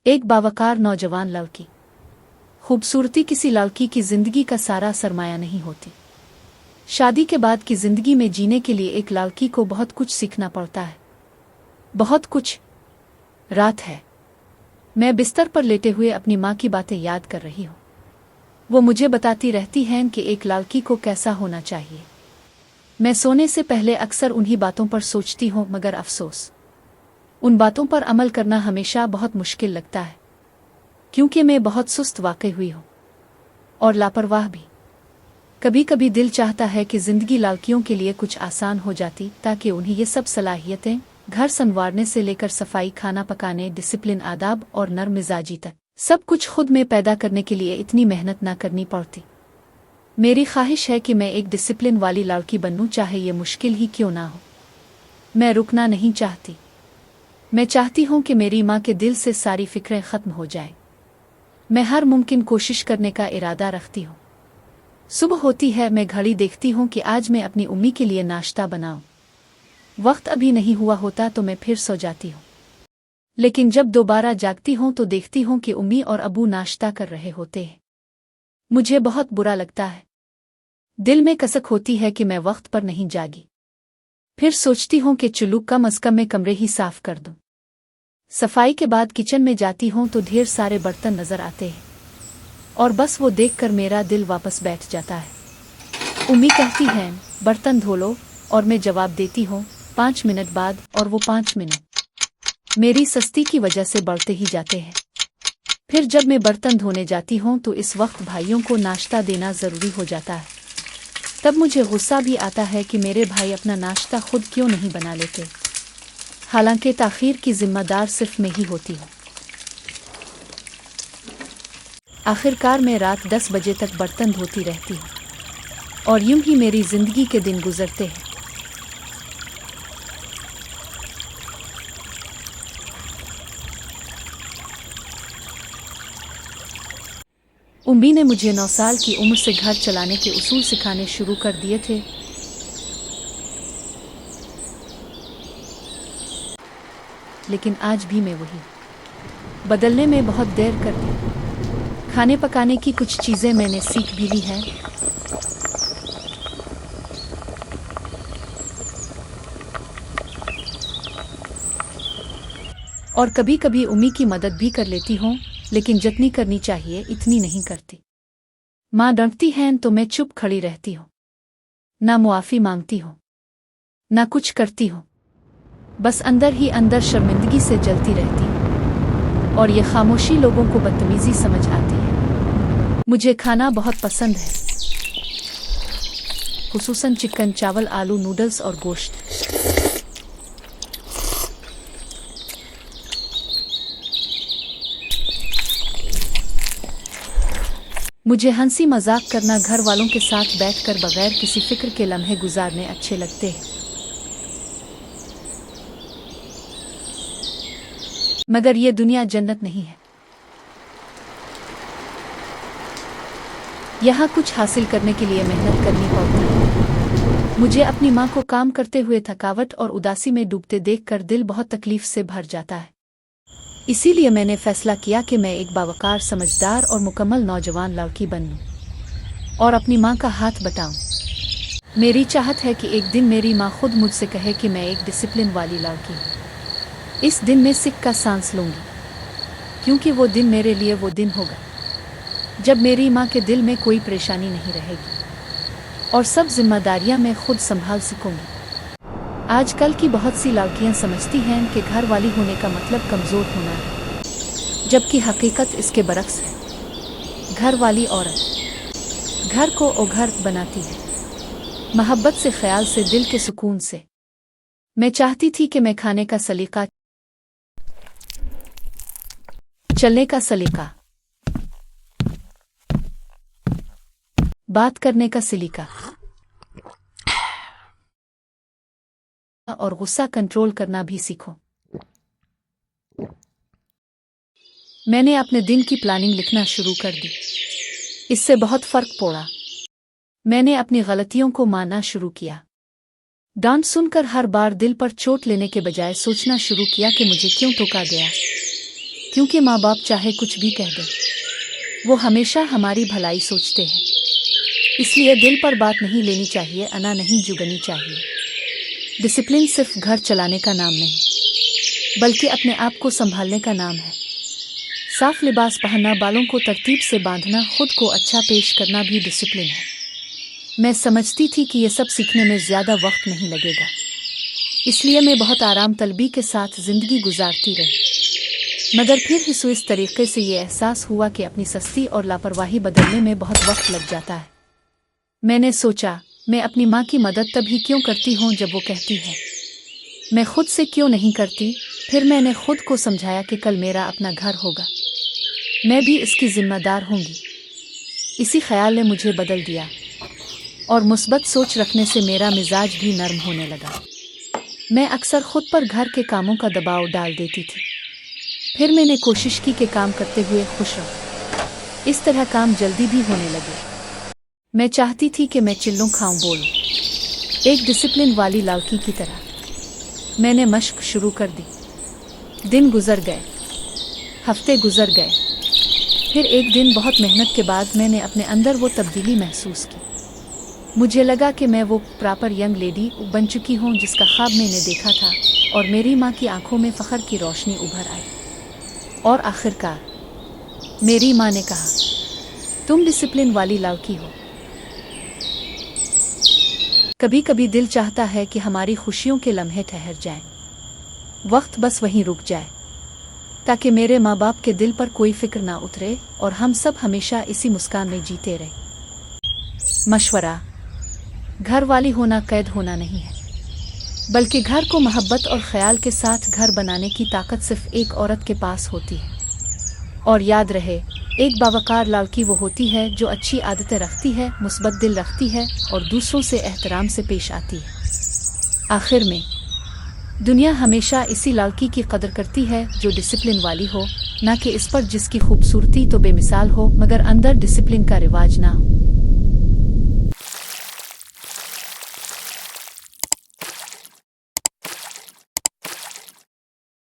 एक बावकार नौजवान लड़की। खूबसूरती किसी लड़की की जिंदगी का सारा सरमाया नहीं होती। शादी के बाद की जिंदगी में जीने के लिए एक लड़की को बहुत कुछ सीखना पड़ता है। बहुत कुछ। रात है। मैं बिस्तर पर लेटे हुए अपनी माँ की बातें याद कर रही हूँ। वो मुझे बताती रहती हैं कि एक लड़की को कैसा होना चाहिए। मैं सोने से पहले अक्सर उन्हीं बातों पर सोचती हूँ, मगर अफसोस उन बातों पर अमल करना हमेशा बहुत मुश्किल लगता है, क्योंकि मैं बहुत सुस्त वाकई हुई हूँ और लापरवाह भी। कभी कभी दिल चाहता है कि जिंदगी लड़कियों के लिए कुछ आसान हो जाती, ताकि उन्हें ये सब सलाहियतें, घर संवारने से लेकर सफाई, खाना पकाने, डिसिप्लिन, आदाब और नर्म मिजाजी तक, सब कुछ खुद में पैदा करने के लिए इतनी मेहनत ना करनी पड़ती। मेरी ख्वाहिश है कि मैं एक डिसिप्लिन वाली लड़की बनूं, चाहे ये मुश्किल ही क्यों ना हो। मैं रुकना नहीं चाहती। मैं चाहती हूँ कि मेरी माँ के दिल से सारी फिक्रें खत्म हो जाएं। मैं हर मुमकिन कोशिश करने का इरादा रखती हूँ। सुबह होती है, मैं घड़ी देखती हूँ कि आज मैं अपनी उम्मी के लिए नाश्ता बनाऊं। वक्त अभी नहीं हुआ होता तो मैं फिर सो जाती हूँ, लेकिन जब दोबारा जागती हूँ तो देखती हूँ कि उम्मी और अबू नाश्ता कर रहे होते हैं। मुझे बहुत बुरा लगता है। दिल में कसक होती है कि मैं वक्त पर नहीं जागी। फिर सोचती हूँ कि चुल्लू कम अज कम मैं कमरे ही साफ कर दूं। सफाई के बाद किचन में जाती हूँ तो ढेर सारे बर्तन नजर आते हैं, और बस वो देखकर मेरा दिल वापस बैठ जाता है। उम्मी कहती है, बर्तन धो लो, और मैं जवाब देती हूँ 5 मिनट बाद, और वो 5 मिनट मेरी सस्ती की वजह से बढ़ते ही जाते हैं। फिर जब मैं बर्तन धोने जाती हूँ तो इस वक्त भाइयों को नाश्ता देना जरूरी हो जाता है। तब मुझे गुस्सा भी आता है कि मेरे भाई अपना नाश्ता खुद क्यों नहीं बना लेते, हालांकि ताखीर की जिम्मेदार सिर्फ मैं ही होती हूँ। आखिरकार मैं रात 10 बजे तक बर्तन धोती रहती हूँ, और यूं ही मेरी जिंदगी के दिन गुजरते हैं। उम्मी ने मुझे 9 साल की उम्र से घर चलाने के उसूल सिखाने शुरू कर दिए थे। लेकिन आज भी मैं वही बदलने में बहुत देर कर दी। खाने पकाने की कुछ चीजें मैंने सीख भी ली हैं, और कभी कभी उम्मी की मदद भी कर लेती हूँ, लेकिन जितनी करनी चाहिए इतनी नहीं करती। माँ डांटती हैं तो मैं चुप खड़ी रहती हूँ। ना मुआफी मांगती हूँ, ना कुछ करती हूँ, बस अंदर ही अंदर शर्मिंदगी से जलती रहती हूँ, और ये खामोशी लोगों को बदतमीजी समझ आती है। मुझे खाना बहुत पसंद है, खुसूसन चिकन, चावल, आलू, नूडल्स और गोश्त। मुझे हंसी मजाक करना, घर वालों के साथ बैठकर बगैर किसी फिक्र के लम्हे गुजारने अच्छे लगते हैं। मगर ये दुनिया जन्नत नहीं है। यहाँ कुछ हासिल करने के लिए मेहनत करनी पड़ती है। मुझे अपनी माँ को काम करते हुए थकावट और उदासी में डूबते देखकर दिल बहुत तकलीफ से भर जाता है। इसीलिए मैंने फैसला किया कि मैं एक बावकार, समझदार और मुकम्मल नौजवान लड़की बनूं और अपनी माँ का हाथ बटाऊं। मेरी चाहत है कि एक दिन मेरी माँ खुद मुझसे कहे कि मैं एक डिसिप्लिन वाली लड़की हूँ। इस दिन मैं सिक का सांस लूंगी, क्योंकि वो दिन मेरे लिए वो दिन होगा जब मेरी माँ के दिल में कोई परेशानी नहीं रहेगी और सब जिम्मेदारियाँ मैं खुद संभाल सकूंगी। आजकल की बहुत सी लड़कियां समझती हैं कि घर वाली होने का मतलब कमज़ोर होना है, जबकि हकीकत इसके बरक्स है। घर वाली औरत घर को ओ घर बनाती है, मोहब्बत से, ख्याल से, दिल के सुकून से। मैं चाहती थी कि मैं खाने का सलीका, चलने का सलीका, बात करने का सलीका और गुस्सा कंट्रोल करना भी सीखो। मैंने अपने दिन की प्लानिंग लिखना शुरू कर दी। इससे बहुत फर्क पड़ा। मैंने अपनी गलतियों को मानना शुरू किया। डांट सुनकर हर बार दिल पर चोट लेने के बजाय सोचना शुरू किया कि मुझे क्यों टोका गया। क्योंकि माँ बाप चाहे कुछ भी कह दें, वो हमेशा हमारी भलाई सोचते हैं। इसलिए दिल पर बात नहीं लेनी चाहिए, अना नहीं जुगनी चाहिए। डिसिप्लिन सिर्फ घर चलाने का नाम नहीं, बल्कि अपने आप को संभालने का नाम है। साफ लिबास पहनना, बालों को तरतीब से बांधना, खुद को अच्छा पेश करना भी डिसिप्लिन है। मैं समझती थी कि ये सब सीखने में ज़्यादा वक्त नहीं लगेगा, इसलिए मैं बहुत आराम तलबी के साथ ज़िंदगी गुजारती रही। मगर फिर इस तरीके से ये एहसास हुआ कि अपनी सस्ती और लापरवाही बदलने में बहुत वक्त लग जाता है। मैंने सोचा, मैं अपनी माँ की मदद तभी क्यों करती हूँ जब वो कहती है, मैं खुद से क्यों नहीं करती। फिर मैंने खुद को समझाया कि कल मेरा अपना घर होगा, मैं भी इसकी जिम्मेदार होंगी। इसी ख्याल ने मुझे बदल दिया और मुस्बत सोच रखने से मेरा मिजाज भी नरम होने लगा। मैं अक्सर खुद पर घर के कामों का दबाव डाल देती थी। फिर मैंने कोशिश की कि काम करते हुए खुश रहूं। इस तरह काम जल्दी भी होने लगे। मैं चाहती थी कि मैं चिल्लों खाऊं, बोलूं, एक डिसिप्लिन वाली लड़की की तरह। मैंने मशक शुरू कर दी। दिन गुजर गए, हफ्ते गुजर गए। फिर एक दिन बहुत मेहनत के बाद मैंने अपने अंदर वो तब्दीली महसूस की। मुझे लगा कि मैं वो प्रॉपर यंग लेडी बन चुकी हूँ जिसका ख्वाब मैंने देखा था, और मेरी माँ की आंखों में फ़ख्र की रोशनी उभर आई। और आखिरकार मेरी माँ ने कहा, तुम डिसिप्लिन वाली लड़की हो। कभी कभी दिल चाहता है कि हमारी खुशियों के लम्हे ठहर जाएं, वक्त बस वहीं रुक जाए, ताकि मेरे माँ बाप के दिल पर कोई फिक्र ना उतरे और हम सब हमेशा इसी मुस्कान में जीते रहे। मशवरा, घर वाली होना कैद होना नहीं है, बल्कि घर को मोहब्बत और ख्याल के साथ घर बनाने की ताकत सिर्फ एक औरत के पास होती है। और याद रहे, एक बावकार लड़की वो होती है जो अच्छी आदतें रखती है, मुस्बत दिल रखती है और दूसरों से एहतराम से पेश आती है। आखिर में दुनिया हमेशा इसी लड़की की कदर करती है जो डिसिप्लिन वाली हो, ना कि इस पर जिसकी खूबसूरती तो बेमिसाल हो मगर अंदर डिसिप्लिन का रिवाज ना हो।